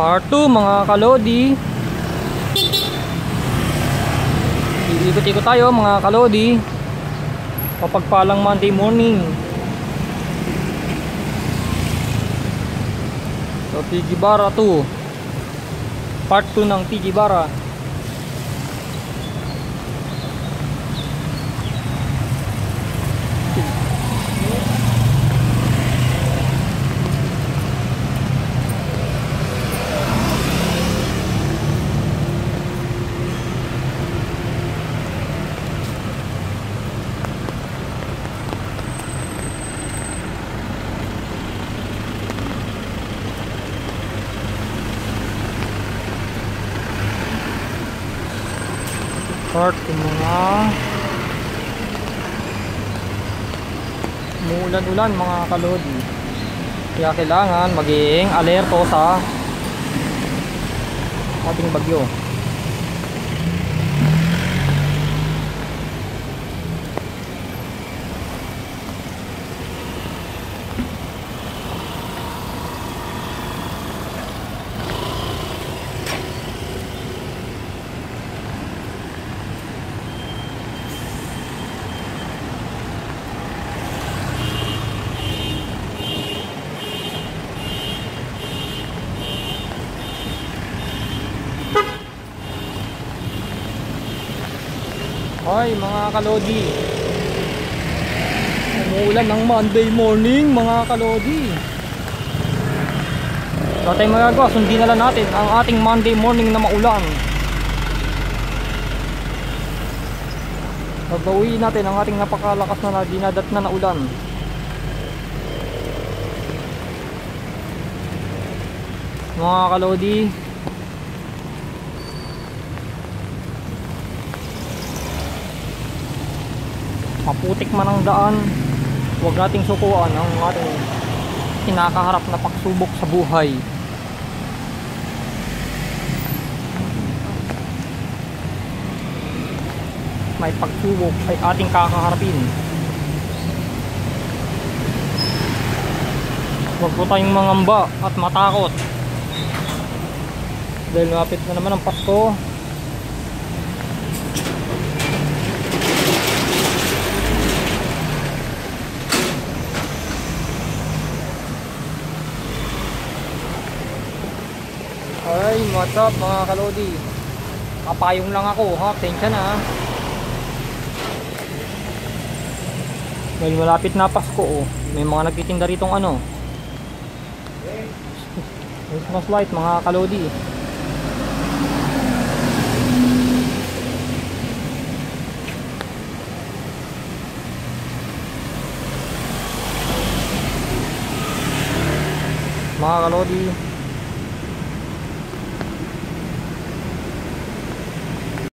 Part 2 mga kalodi. Iikot-ikot tayo mga kalodi. Kapagpalang Monday morning. So TG Bara 2. Part 2 ng TG Bara. Part mga umuulan-ulan mga kalodi, kaya kailangan maging alerto sa ating bagyo. Hoy mga kalodi, umuulan ng Monday morning mga kalodi. Wala tayong magagawa, sundin na lang natin ang ating Monday morning na maulan. Babawiin natin ang ating napakalakas na dinadatnan na ulan. Mga kalodi, maputik man ang daan, huwag nating sukuan ang ating kinakaharap na pagsubok sa buhay. May pagsubok ay ating kakaharapin. Huwag po tayong mangamba at matakot, dahil malapit na naman ang Pasko. Ay, what's up mga kalodi? Kapayong lang ako ha, tensya na ha. Dahil malapit na Pasko oh. May mga nagtitinda ritong ano, Christmas light mga kalodi. Mga kalodi,